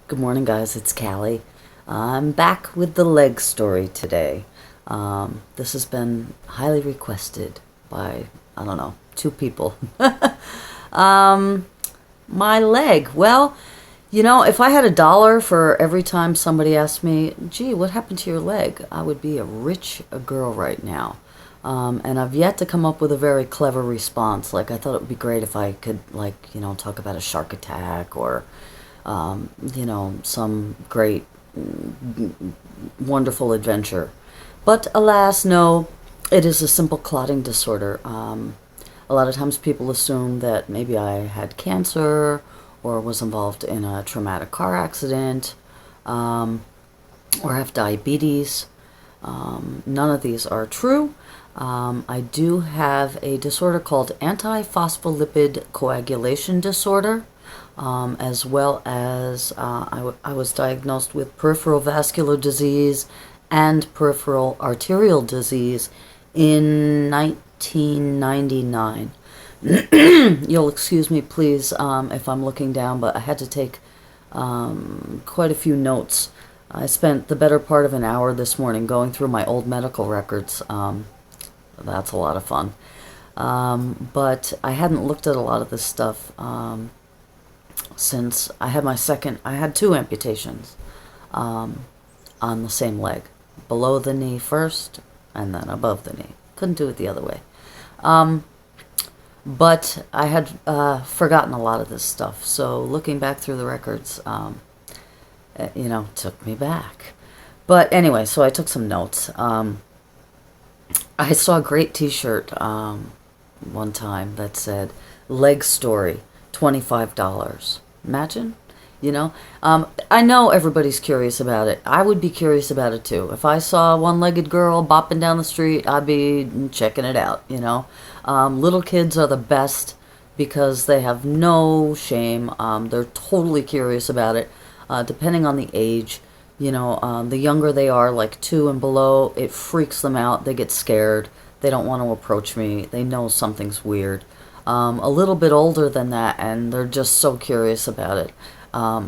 Good morning, guys. It's Cali. I'm back with the leg story today. This has been highly requested by, I don't know, two people. um, my leg. Well, if I had $1 for every time somebody asked me, gee, what happened to your leg? I would be a rich girl right now. And I've yet to come up with a very clever response. Like, I thought it would be great if I could, talk about a shark attack or some great, wonderful adventure. But alas, no, it is a simple clotting disorder. A lot of times people assume that maybe I had cancer or was involved in a traumatic car accident or have diabetes. None of these are true. I do have a disorder called antiphospholipid coagulation disorder. As well as I was diagnosed with peripheral vascular disease and peripheral arterial disease in 1999. You'll excuse me, please, if I'm looking down, but I had to take quite a few notes. I spent the better part of an hour this morning going through my old medical records. That's a lot of fun. But I hadn't looked at a lot of this stuff since I had two amputations on the same leg. Below the knee first, and then above the knee. Couldn't do it the other way. But I had forgotten a lot of this stuff, so looking back through the records, took me back. But anyway, so I took some notes. I saw a great t-shirt one time that said, "Leg Story, $25. Imagine, I know everybody's curious about it. I would be curious about it too. If I saw a one-legged girl bopping down the street, I'd be checking it out, Little kids are the best because they have no shame. They're totally curious about it, depending on the age. The younger they are, like 2 and below, it freaks them out. They get scared. They don't want to approach me. They know something's weird. A little bit older than that, and they're just so curious about it,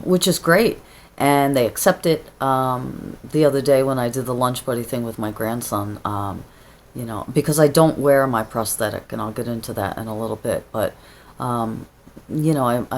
which is great. And they accept it. The other day when I did the lunch buddy thing with my grandson, because I don't wear my prosthetic, and I'll get into that in a little bit, but I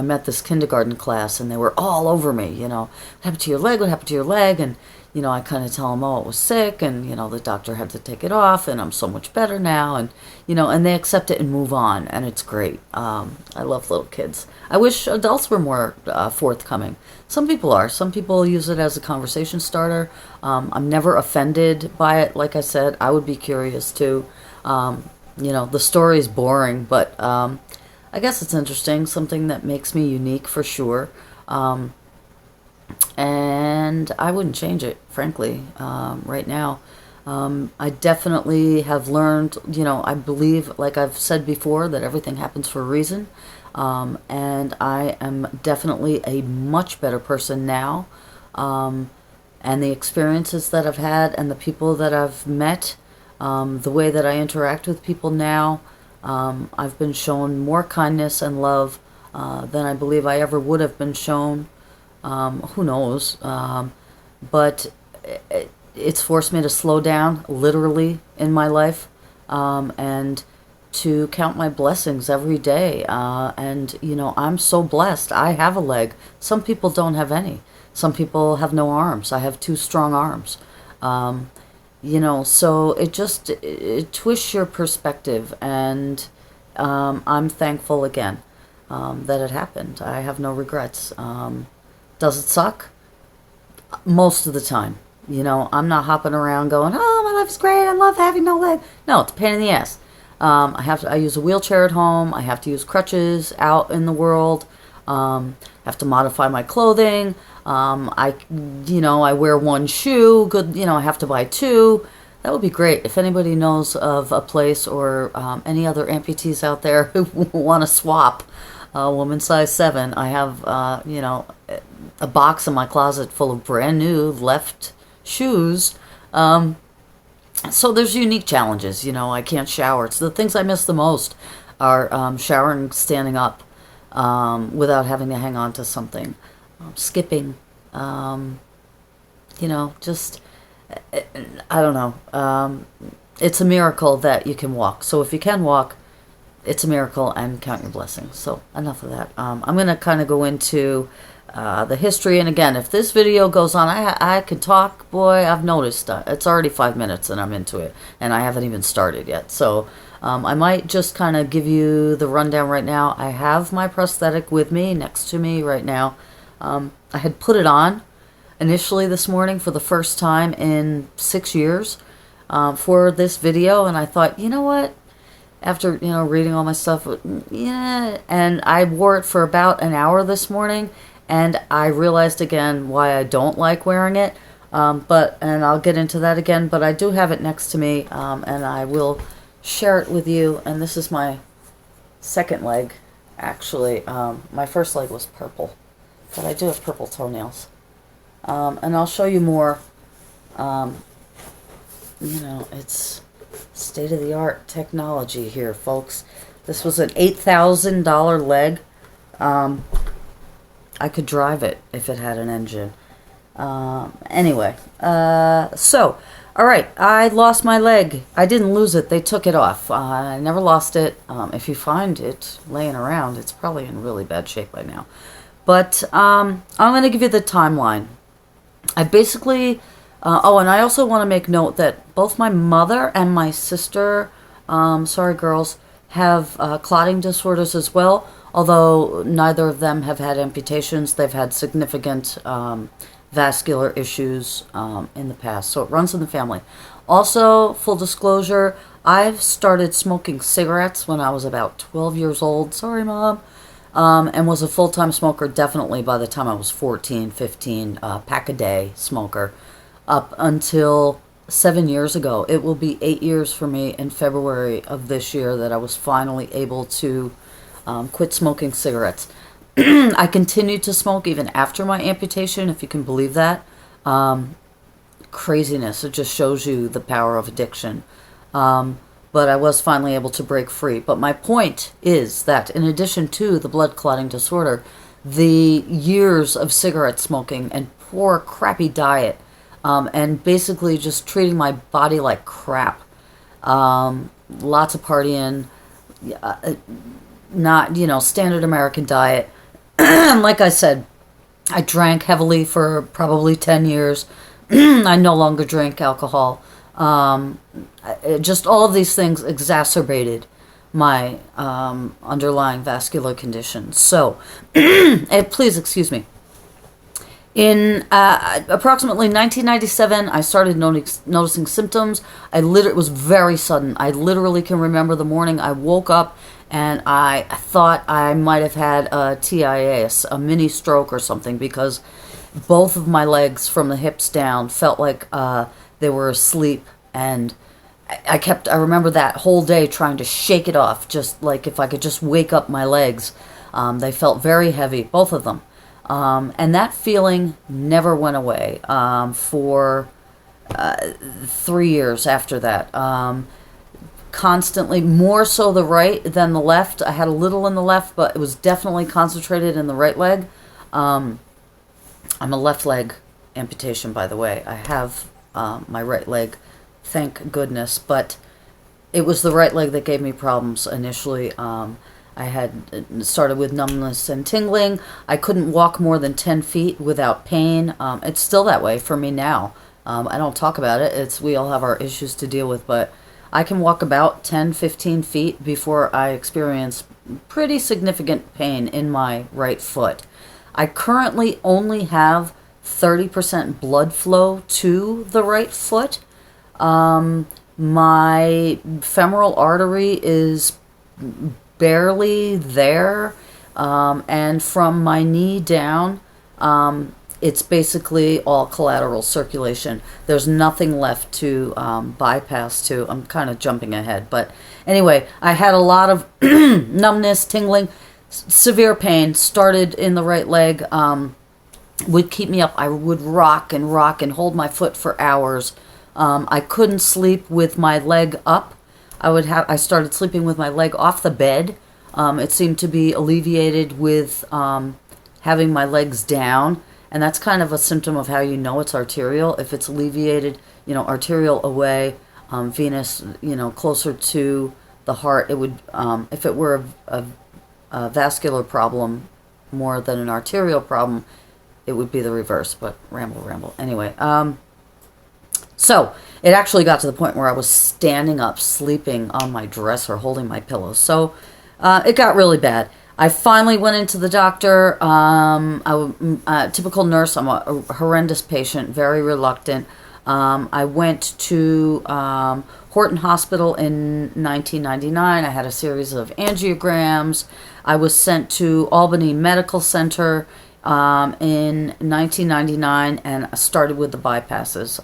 met this kindergarten class and they were all over me, what happened to your leg? What happened to your leg? And, I kind of tell them, oh, it was sick and, the doctor had to take it off and I'm so much better now. And, and they accept it and move on. And it's great. I love little kids. I wish adults were more forthcoming. Some people are. Some people use it as a conversation starter. I'm never offended by it. Like I said, I would be curious too. The story is boring, but I guess it's interesting, something that makes me unique for sure. And I wouldn't change it, frankly, right now. I definitely have learned, I believe, like I've said before, that everything happens for a reason. And I am definitely a much better person now. And the experiences that I've had and the people that I've met, the way that I interact with people now, I've been shown more kindness and love than I believe I ever would have been shown. Who knows? But it's forced me to slow down, literally, in my life, and to count my blessings every day. And, I'm so blessed. I have a leg. Some people don't have any. Some people have no arms. I have 2 strong arms. So it twists your perspective, and I'm thankful again that it happened. I have no regrets. Does it suck? Most of the time. I'm not hopping around going, oh, my life is great, I love having no leg. No, it's a pain in the ass. I use a wheelchair at home. I have to use crutches out in the world. Have to modify my clothing. I wear 1 shoe. Good, I have to buy 2. That would be great. If anybody knows of a place or any other amputees out there who want to swap woman size 7, I have, a box in my closet full of brand new left shoes. So there's unique challenges. I can't shower. So the things I miss the most are showering standing up without having to hang on to something. Skipping, You know, just, I don't know. It's a miracle that you can walk. So if you can walk, it's a miracle, and count your blessings. So enough of that. I'm going to kind of go into the history. And again, if this video goes on, I could talk. Boy, I've noticed it's already 5 minutes and I'm into it. And I haven't even started yet. So I might just kind of give you the rundown right now. I have my prosthetic with me, next to me right now. I had put it on initially this morning for the first time in 6 years for this video. And I thought, you know what? After, you know, reading all my stuff, yeah, and I wore it for about an hour this morning, and I realized again why I don't like wearing it, and I'll get into that again, but I do have it next to me, and I will share it with you. And this is my second leg, actually. My first leg was purple, but I do have purple toenails, and I'll show you more. You know, it's state-of-the-art technology here, folks. This was an $8,000 leg. I could drive it if it had an engine. Anyway, so, all right, I lost my leg. I didn't lose it. They took it off. I never lost it. If you find it laying around, it's probably in really bad shape by now. But I'm going to give you the timeline. I basically... oh, and I also want to make note that both my mother and my sister, sorry girls, have clotting disorders as well. Although neither of them have had amputations, they've had significant vascular issues in the past. So it runs in the family. Also, full disclosure, I've started smoking cigarettes when I was about 12 years old. Sorry, Mom. And was a full-time smoker definitely by the time I was 14, 15, pack a day smoker. Up until 7 years ago. It will be 8 years for me in February of this year that I was finally able to quit smoking cigarettes. I continued to smoke even after my amputation, if you can believe that. Craziness. It just shows you the power of addiction. But I was finally able to break free. But my point is that in addition to the blood clotting disorder, the years of cigarette smoking and poor, crappy diet, and basically just treating my body like crap. Lots of partying, not, you know, standard American diet. Like I said, I drank heavily for probably 10 years. I no longer drink alcohol. Just all of these things exacerbated my underlying vascular condition. So, please excuse me. In approximately 1997, I started noticing symptoms. It was very sudden. I literally can remember the morning I woke up and I thought I might have had a TIA, a mini stroke or something, because both of my legs from the hips down felt like they were asleep. And I remember that whole day trying to shake it off, just like if I could just wake up my legs. They felt very heavy, both of them. And that feeling never went away for 3 years after that. Constantly, more so the right than the left. I had a little in the left, but it was definitely concentrated in the right leg. I'm a left leg amputation, by the way. I have my right leg, thank goodness, but it was the right leg that gave me problems initially. I had started with numbness and tingling. I couldn't walk more than 10 feet without pain. It's still that way for me now. I don't talk about it. We all have our issues to deal with, but I can walk about 10, 15 feet before I experience pretty significant pain in my right foot. I currently only have 30% blood flow to the right foot. My femoral artery is barely there, and from my knee down, it's basically all collateral circulation. There's nothing left to bypass to. I'm kind of jumping ahead, but anyway, I had a lot of numbness, tingling, severe pain. Started in the right leg, would keep me up. I would rock and hold my foot for hours. I couldn't sleep with my leg up. I started sleeping with my leg off the bed. It seemed to be alleviated with having my legs down. And that's kind of a symptom of how you know it's arterial. If it's alleviated, arterial away, venous, closer to the heart, it would, if it were a vascular problem more than an arterial problem, it would be the reverse. But ramble. Anyway, so it actually got to the point where I was standing up, sleeping on my dresser, holding my pillow. So it got really bad. I finally went into the doctor. Typical nurse. I'm a horrendous patient, very reluctant. I went to Horton Hospital in 1999. I had a series of angiograms. I was sent to Albany Medical Center in 1999 and started with the bypasses.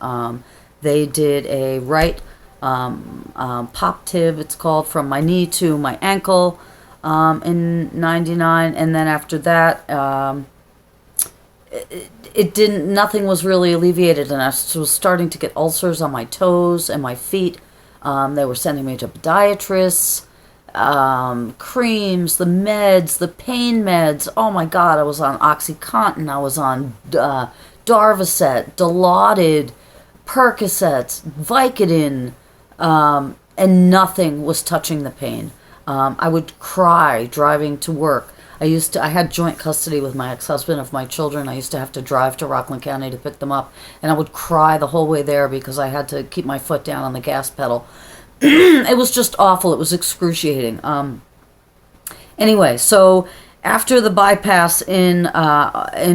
They did a right pop tib, it's called, from my knee to my ankle in 99, and then after that nothing was really alleviated, and I was starting to get ulcers on my toes and my feet. They were sending me to podiatrists, creams, the meds, the pain meds. Oh my God, I was on OxyContin, I was on Darvocet, Dilaudid, Percocets, Vicodin, and nothing was touching the pain. I would cry driving to work. I had joint custody with my ex-husband of my children. I used to have to drive to Rockland County to pick them up, and I would cry the whole way there because I had to keep my foot down on the gas pedal. It was just awful. It was excruciating. Anyway, so after the bypass in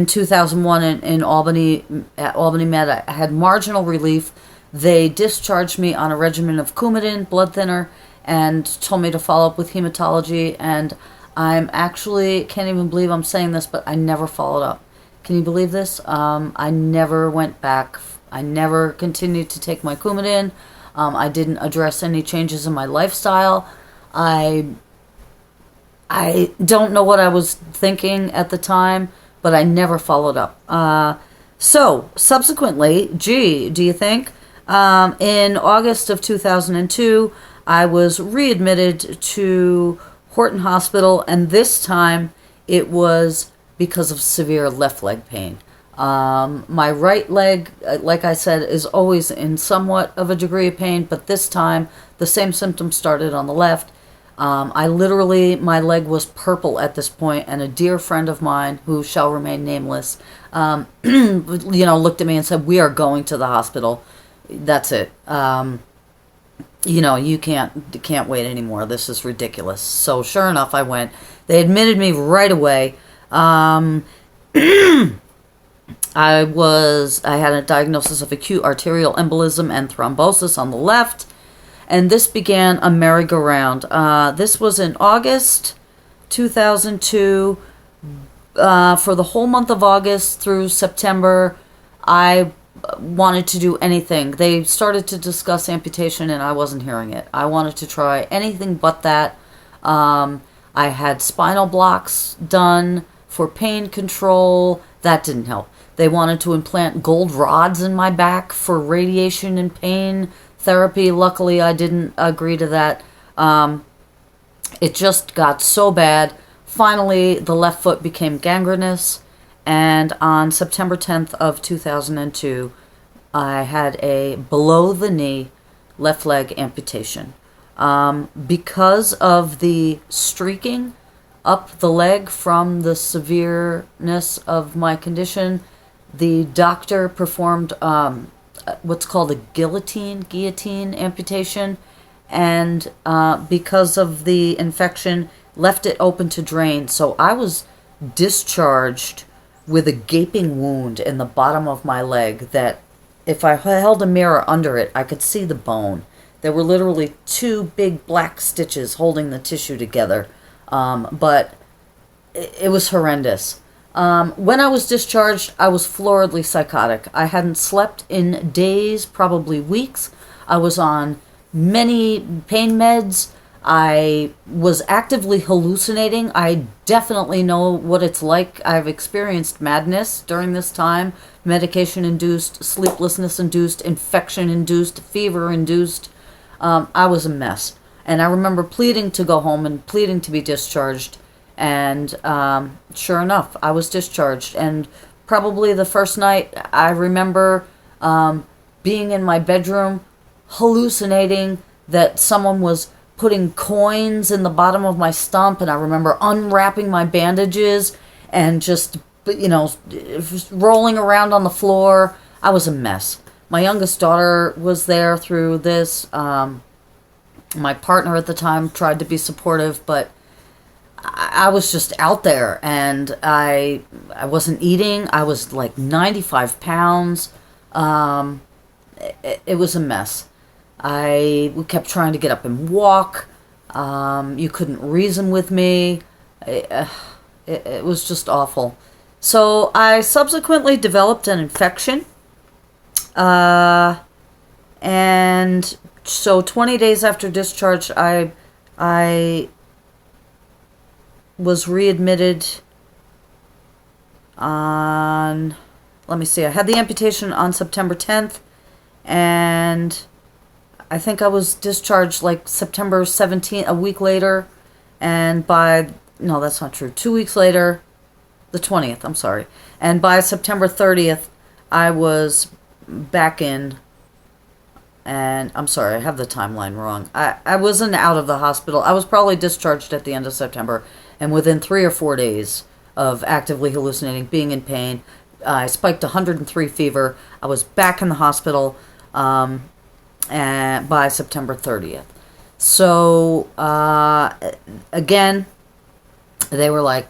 2001 in Albany, at Albany Med, I had marginal relief. They discharged me on a regimen of Coumadin, blood thinner, and told me to follow up with hematology. And I'm actually, can't even believe I'm saying this, but I never followed up. Can you believe this? I never went back. I never continued to take my Coumadin. I didn't address any changes in my lifestyle. I don't know what I was thinking at the time, but I never followed up. So, subsequently, do you think? In August of 2002, I was readmitted to Horton Hospital, and this time it was because of severe left leg pain. My right leg, like I said, is always in somewhat of a degree of pain, but this time the same symptoms started on the left. My leg was purple at this point, and a dear friend of mine, who shall remain nameless, looked at me and said, "We are going to the hospital. That's it. You can't wait anymore. This is ridiculous." So sure enough, I went. They admitted me right away. I had a diagnosis of acute arterial embolism and thrombosis on the left, and this began a merry-go-round. This was in August 2002. For the whole month of August through September, I wanted to do anything. They started to discuss amputation, and I wasn't hearing it. I wanted to try anything but that. I had spinal blocks done for pain control. That didn't help. They wanted to implant gold rods in my back for radiation and pain therapy. Luckily, I didn't agree to that. It just got so bad. Finally, the left foot became gangrenous, and on September 10th of 2002, I had a below-the-knee left leg amputation. Because of the streaking up the leg from the severeness of my condition, the doctor performed what's called a guillotine amputation, and because of the infection, left it open to drain. So I was discharged with a gaping wound in the bottom of my leg that if I held a mirror under it, I could see the bone. There were literally 2 big black stitches holding the tissue together, but it was horrendous. When I was discharged, I was floridly psychotic. I hadn't slept in days, probably weeks. I was on many pain meds. I was actively hallucinating. I definitely know what it's like. I've experienced madness during this time. Medication-induced, sleeplessness-induced, infection-induced, fever-induced. I was a mess. And I remember pleading to go home and pleading to be discharged. And sure enough, I was discharged. And Probably the first night, I remember being in my bedroom, hallucinating that someone was putting coins in the bottom of my stump, and I remember unwrapping my bandages and just, rolling around on the floor. I was a mess. My youngest daughter was there through this. My partner at the time tried to be supportive, but I was just out there, and I wasn't eating. I was like 95 pounds. It was a mess. We kept trying to get up and walk. You couldn't reason with me. It was just awful. So I subsequently developed an infection. And so 20 days after discharge, I was readmitted on, let me see, I had the amputation on September 10th, and I think I was discharged like September 17th, a week later, and no, that's not true, 2 weeks later, the 20th, I'm sorry, and by September 30th, I was back in. And I'm sorry, I have the timeline wrong. I wasn't out of the hospital. I was probably discharged at the end of September. And within 3 or 4 days of actively hallucinating, being in pain, I spiked 103 fever. I was back in the hospital and by September 30th. So, again, they were like,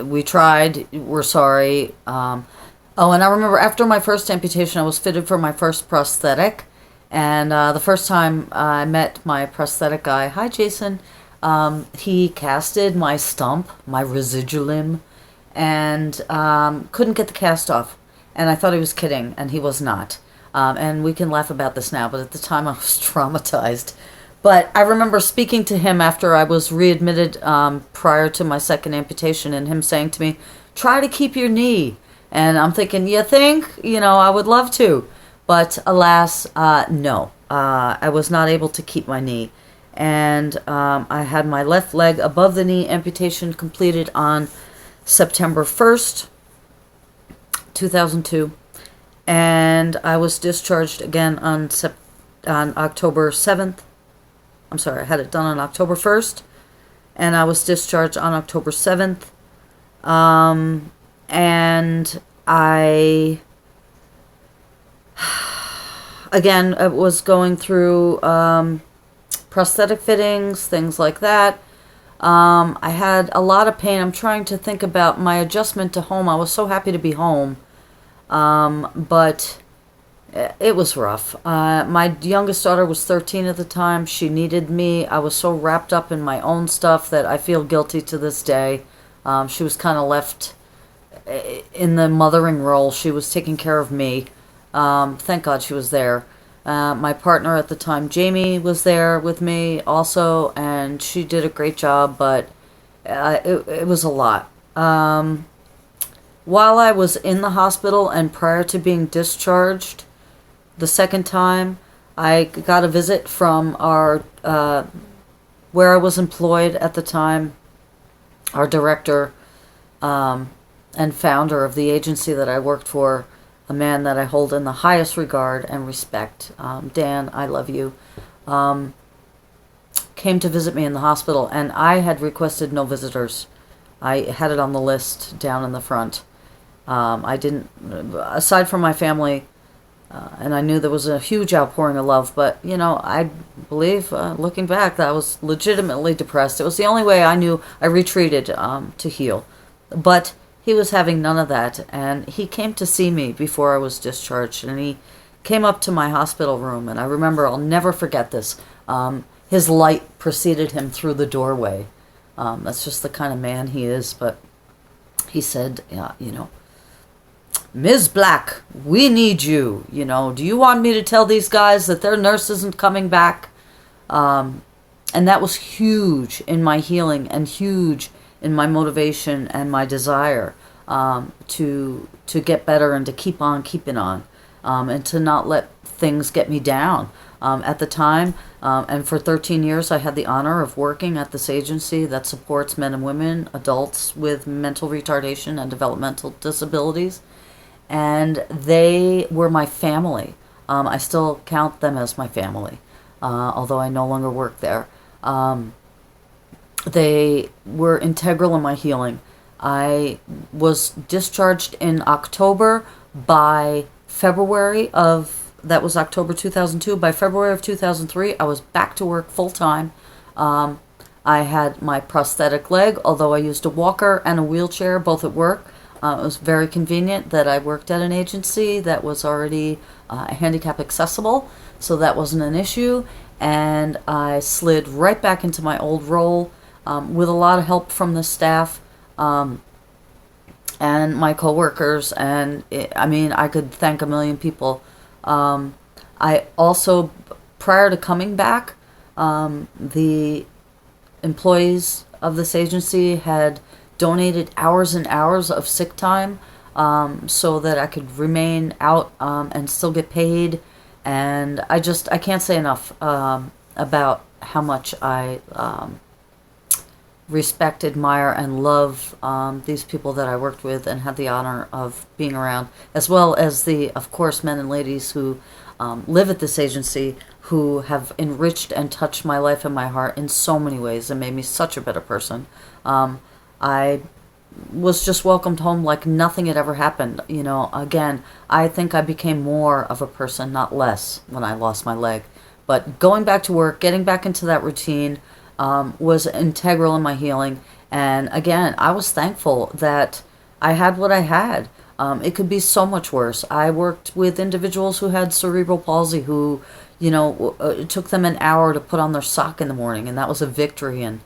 we tried, we're sorry. And I remember after my first amputation, I was fitted for my first prosthetic. And the first time I met my prosthetic guy, hi Jason, he casted my stump, my residual limb, and couldn't get the cast off. And I thought he was kidding, and he was not. And we can laugh about this now, but at the time I was traumatized. But I remember speaking to him after I was readmitted prior to my second amputation, and him saying to me, try to keep your knee. And I'm thinking, you think? I would love to. But alas, no. I was not able to keep my knee. And I had my left leg above the knee amputation completed on September 1st, 2002. And I was discharged again on October 7th. I'm sorry, I had it done on October 1st. And I was discharged on October 7th. And I... Again, I was going through prosthetic fittings, things like that. I had a lot of pain. I'm trying to think about my adjustment to home. I was so happy to be home. But it was rough. My youngest daughter was 13 at the time. She needed me. I was so wrapped up in my own stuff that I feel guilty to this day. She was kind of left in the mothering role. She was taking care of me. Thank God she was there. My partner at the time, Jamie, was there with me also, and she did a great job, but it was a lot. While I was in the hospital and prior to being discharged the second time, I got a visit from our, where I was employed at the time, our director and founder of the agency that I worked for, a man that I hold in the highest regard and respect. Dan, I love you. Came to visit me in the hospital, and I had requested no visitors. I had it on the list down in the front. I didn't, aside from my family, and I knew there was a huge outpouring of love, but, I believe, looking back, that I was legitimately depressed. It was the only way I knew I retreated to heal. But he was having none of that, and he came to see me before I was discharged, and he came up to my hospital room, and I remember, I'll never forget this, his light preceded him through the doorway. That's just the kind of man he is, but he said, Ms. Black, we need you, do you want me to tell these guys that their nurse isn't coming back? And that was huge in my healing and huge in my motivation and my desire to get better and to keep on keeping on, and to not let things get me down. At the time, and for 13 years, I had the honor of working at this agency that supports men and women, adults with mental retardation and developmental disabilities. and they were my family. I still count them as my family, although I no longer work there. They were integral in my healing. I was discharged in October. By February of, that was October 2002, by February of 2003, I was back to work full time. I had my prosthetic leg, although I used a walker and a wheelchair, both at work. It was very convenient that I worked at an agency that was already handicap accessible, so that wasn't an issue. And I slid right back into my old role with a lot of help from the staff. And my coworkers, and I could thank a million people. I also, prior to coming back, the employees of this agency had donated hours and hours of sick time so that I could remain out and still get paid. And I can't say enough about how much I respect, admire, and love these people that I worked with and had the honor of being around, as well as the, of course, men and ladies who live at this agency, who have enriched and touched my life and my heart in so many ways and made me such a better person. I was just welcomed home like nothing had ever happened. Again, I think I became more of a person, not less, when I lost my leg. But going back to work, getting back into that routine, was integral in my healing. And again, I was thankful that I had what I had. It could be so much worse. I worked with individuals who had cerebral palsy who, it took them an hour to put on their sock in the morning, and that was a victory. And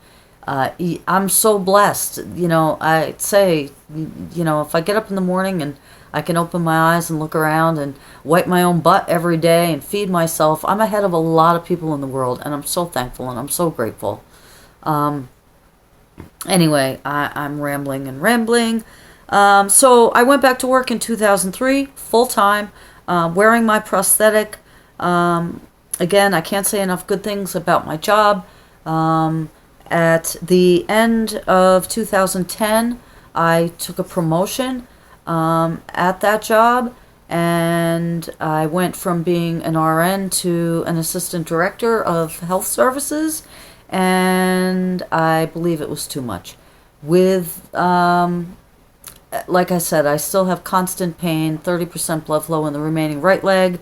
I'm so blessed. I'd say, if I get up in the morning and I can open my eyes and look around and wipe my own butt every day and feed myself, I'm ahead of a lot of people in the world, and I'm so thankful and I'm so grateful. Anyway, I'm rambling and rambling. So I went back to work in 2003, full-time, wearing my prosthetic. Again, I can't say enough good things about my job. At the end of 2010, I took a promotion at that job, and I went from being an RN to an assistant director of health services, and I believe it was too much. With, like I said, I still have constant pain, 30% blood flow in the remaining right leg,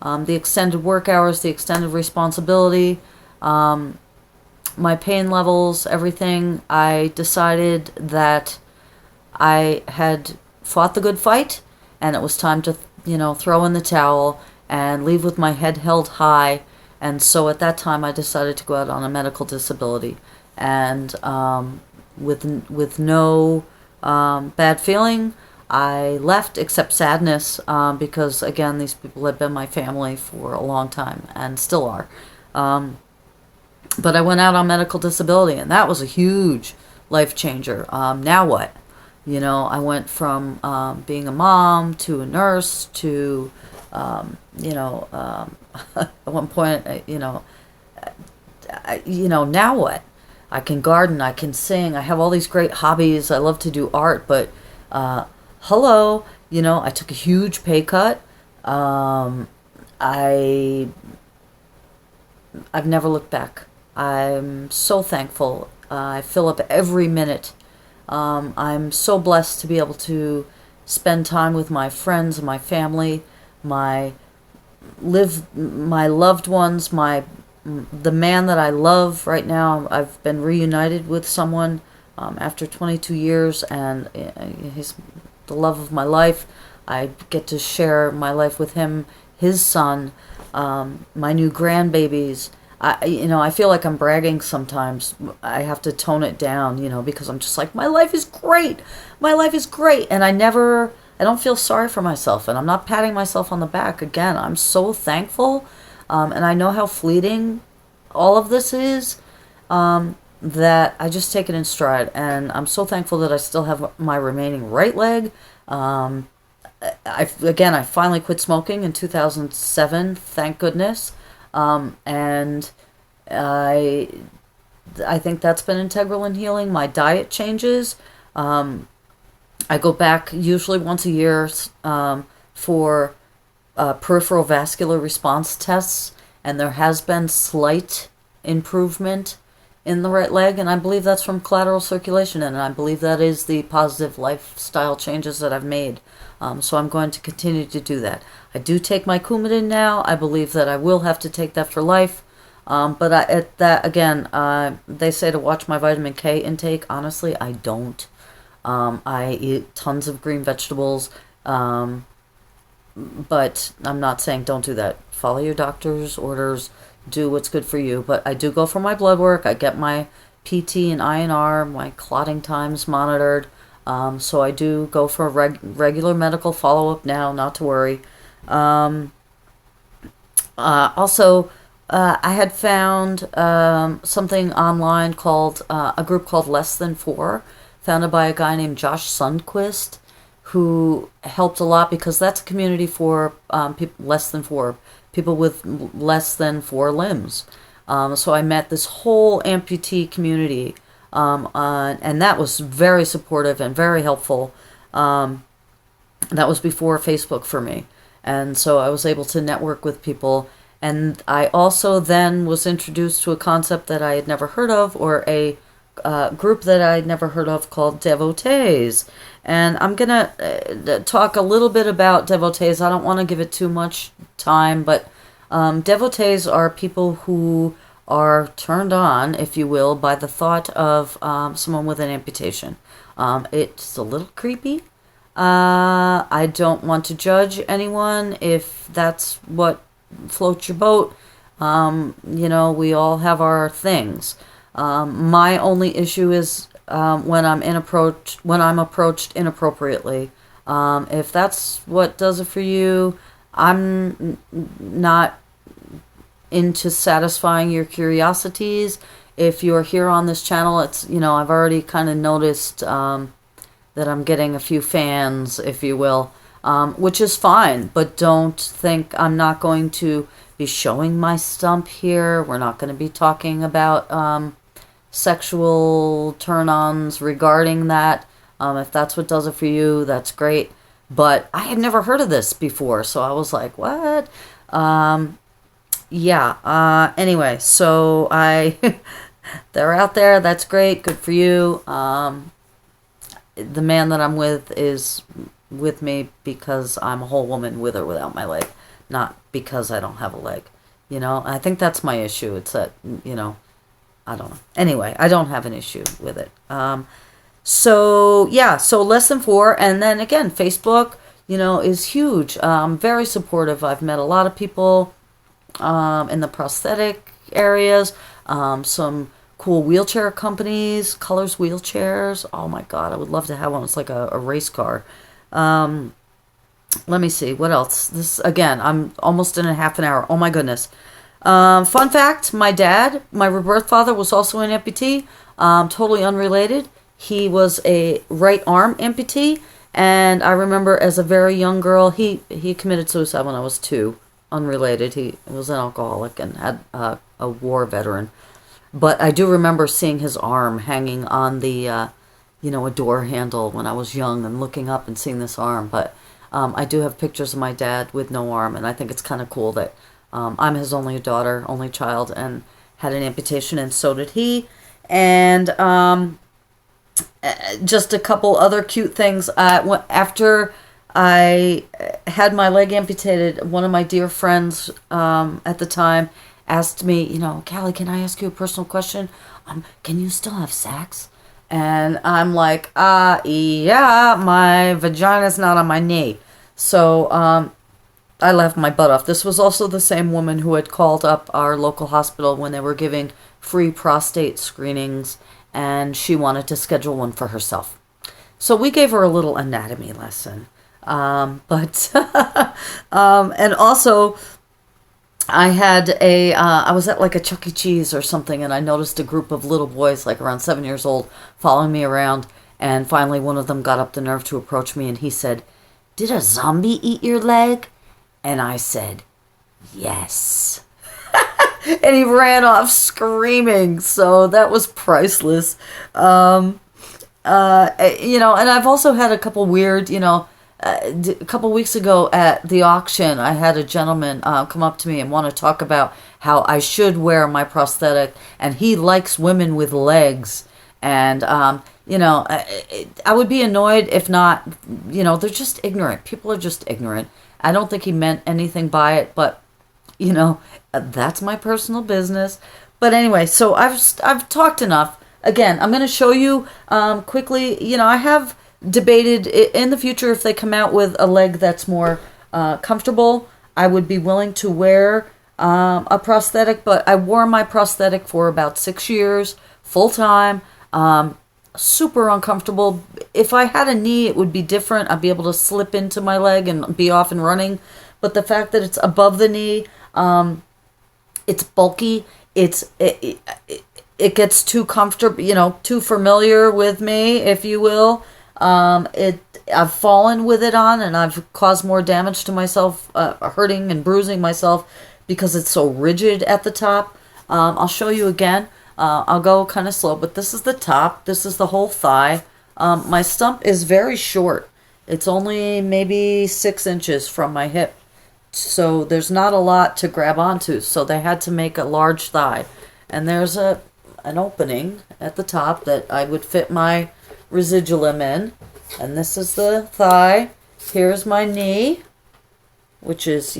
the extended work hours, the extended responsibility, my pain levels, everything. I decided that I had fought the good fight, and it was time to, throw in the towel and leave with my head held high. And so at that time, I decided to go out on a medical disability, and with no bad feeling, I left, except sadness, because again, these people had been my family for a long time and still are. But I went out on medical disability, and that was a huge life changer. Now what? I went from being a mom to a nurse to, at one point, now what? I can garden, I can sing, I have all these great hobbies, I love to do art, but hello, I took a huge pay cut. I've never looked back. I'm so thankful. I fill up every minute. I'm so blessed to be able to spend time with my friends and my family, my loved ones, the man that I love right now. I've been reunited with someone after 22 years, and he's the love of my life. I get to share my life with him, his son, my new grandbabies. I feel like I'm bragging sometimes. I have to tone it down, because I'm just like, my life is great. My life is great. And I don't feel sorry for myself, and I'm not patting myself on the back. Again, I'm so thankful. And I know how fleeting all of this is, that I just take it in stride. And I'm so thankful that I still have my remaining right leg. I finally quit smoking in 2007, thank goodness. And I think that's been integral in healing. My diet changes. I go back usually once a year for peripheral vascular response tests, and there has been slight improvement in the right leg, and I believe that's from collateral circulation, and I believe that is the positive lifestyle changes that I've made. So I'm going to continue to do that. I do take my Coumadin now. I believe that I will have to take that for life. But at that, again, they say to watch my vitamin K intake. Honestly, I don't. I eat tons of green vegetables, but I'm not saying don't do that. Follow your doctor's orders. Do what's good for you. But I do go for my blood work. I get my PT and INR, my clotting times monitored. So I do go for a regular medical follow-up now, not to worry. Also, I had found something online called a group called Less Than Four, founded by a guy named Josh Sundquist, who helped a lot because that's a community for people less than four, people with less than four limbs. So I met this whole amputee community, and that was very supportive and very helpful. That was before Facebook for me. And so I was able to network with people. And I also then was introduced to a concept that I had never heard of, or a group that I had never heard of called devotees. And I'm going to talk a little bit about devotees. I don't want to give it too much time, but devotees are people who are turned on, if you will, by the thought of someone with an amputation. It's a little creepy. I don't want to judge anyone if that's what floats your boat. We all have our things. My only issue is when I'm approached inappropriately. If that's what does it for you, I'm not into satisfying your curiosities. If you're here on this channel, it's I've already kind of noticed that I'm getting a few fans, if you will, which is fine. But don't think I'm not going to be showing my stump here. We're not going to be talking about sexual turn-ons regarding that. If that's what does it for you, that's great. But I had never heard of this before, so I was like, what? Anyway, so they're out there. That's great. Good for you. The man that I'm with is with me because I'm a whole woman with or without my leg, not because I don't have a leg. I think that's my issue. It's that, I don't know. Anyway, I don't have an issue with it. So Less Than Four. And then again, Facebook, is huge. Very supportive. I've met a lot of people in the prosthetic areas, some cool wheelchair companies, Colors Wheelchairs. Oh my God, I would love to have one. It's like a race car. Let me see, what else? This, again, I'm almost in a half an hour. Oh my goodness. Fun fact, my dad, my birth father, was also an amputee, totally unrelated. He was a right arm amputee, and I remember as a very young girl, he committed suicide when I was 2, unrelated. He was an alcoholic and had a war veteran. But I do remember seeing his arm hanging on the, a door handle when I was young and looking up and seeing this arm. But I do have pictures of my dad with no arm, and I think it's kind of cool that I'm his only daughter, only child, and had an amputation, and so did he. And just a couple other cute things. After I had my leg amputated, one of my dear friends at the time asked me, Cali, can I ask you a personal question? Can you still have sex? And I'm like, yeah, my vagina's not on my knee. So I laughed my butt off. This was also the same woman who had called up our local hospital when they were giving free prostate screenings, and she wanted to schedule one for herself. So we gave her a little anatomy lesson. And also, I was at like a Chuck E. Cheese or something, and I noticed a group of little boys, like around 7 years old, following me around, and finally one of them got up the nerve to approach me, and he said, "Did a zombie eat your leg?" And I said, "Yes." And he ran off screaming, so that was priceless. And I've also had a couple weird, a couple weeks ago at the auction, I had a gentleman come up to me and want to talk about how I should wear my prosthetic, and he likes women with legs. And, I would be annoyed if not, they're just ignorant. People are just ignorant. I don't think he meant anything by it, but, that's my personal business. But anyway, so I've talked enough. Again, I'm going to show you quickly. I have debated in the future if they come out with a leg that's more comfortable. I would be willing to wear a prosthetic, but I wore my prosthetic for about 6 years, full time. Super uncomfortable. If I had a knee, it would be different. I'd be able to slip into my leg and be off and running. But the fact that it's above the knee, it's bulky. It gets too comfortable, too familiar with me, if you will. I've fallen with it on, and I've caused more damage to myself, hurting and bruising myself because it's so rigid at the top. I'll show you again. I'll go kind of slow, but this is the top. This is the whole thigh. My stump is very short. It's only maybe 6 inches from my hip. So there's not a lot to grab onto. So they had to make a large thigh. And there's an opening at the top that I would fit my residuum in. And this is the thigh. Here's my knee, which is,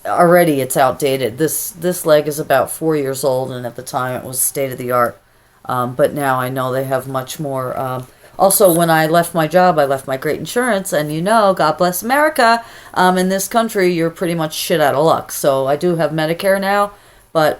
already it's outdated. This leg is about 4 years old, and at the time it was state of the art. But now I know they have much more. Also, when I left my job, I left my great insurance, and God bless America. In this country, you're pretty much shit out of luck. So I do have Medicare now, but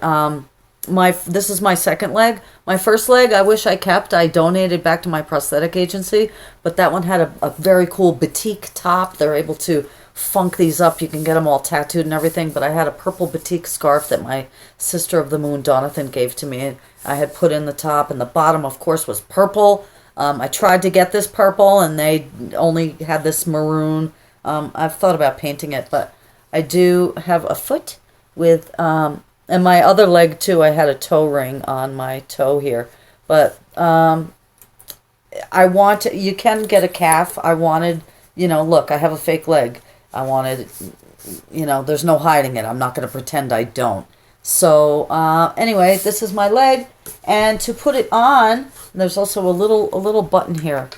this is my second leg. My first leg, I wish I kept. I donated back to my prosthetic agency, but that one had a very cool batik top. They're able to funk these up. You can get them all tattooed and everything, but I had a purple batik scarf that my sister of the moon, Donathan, gave to me. I had put in the top, and the bottom, of course, was purple. I tried to get this purple, and they only had this maroon. I've thought about painting it, but I do have a foot with, and my other leg too, I had a toe ring on my toe here. But you can get a calf. I wanted, look, I have a fake leg. I wanted, there's no hiding it. I'm not going to pretend I don't. So anyway, this is my leg. And to put it on, there's also a little button here,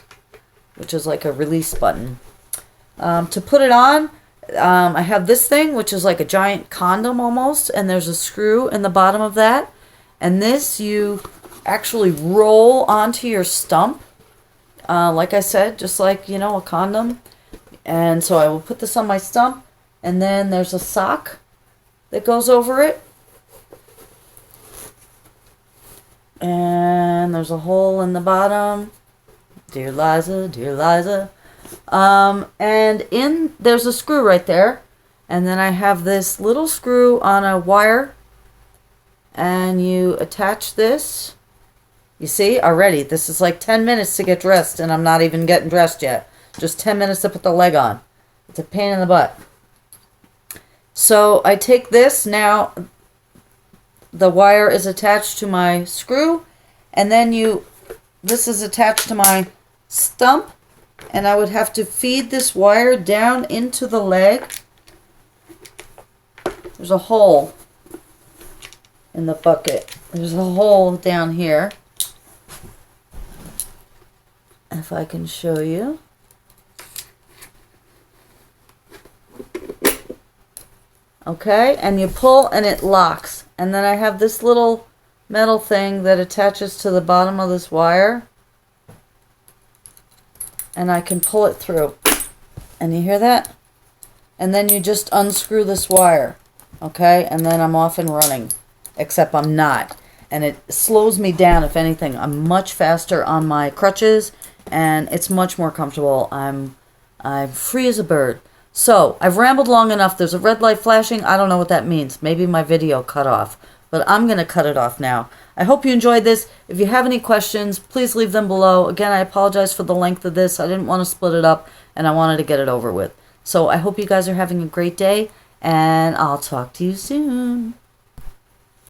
which is like a release button. To put it on, I have this thing, which is like a giant condom almost, and there's a screw in the bottom of that. And this you actually roll onto your stump, like I said, just like, a condom. And so I will put this on my stump, and then there's a sock that goes over it. And there's a hole in the bottom. Dear Liza, dear Liza. And there's a screw right there. And then I have this little screw on a wire. And you attach this. You see, already, this is like 10 minutes to get dressed, and I'm not even getting dressed yet. Just 10 minutes to put the leg on. It's a pain in the butt. So I take this now. The wire is attached to my screw, and then this is attached to my stump, and I would have to feed this wire down into the leg. There's a hole in the bucket. There's a hole down here. If I can show you. Okay, and you pull and it locks. And then I have this little metal thing that attaches to the bottom of this wire. And I can pull it through. And you hear that? And then you just unscrew this wire. Okay, and then I'm off and running. Except I'm not. And it slows me down, if anything. I'm much faster on my crutches, and it's much more comfortable. I'm free as a bird. So, I've rambled long enough. There's a red light flashing. I don't know what that means. Maybe my video cut off. But I'm going to cut it off now. I hope you enjoyed this. If you have any questions, please leave them below. Again, I apologize for the length of this. I didn't want to split it up, and I wanted to get it over with. So, I hope you guys are having a great day, and I'll talk to you soon.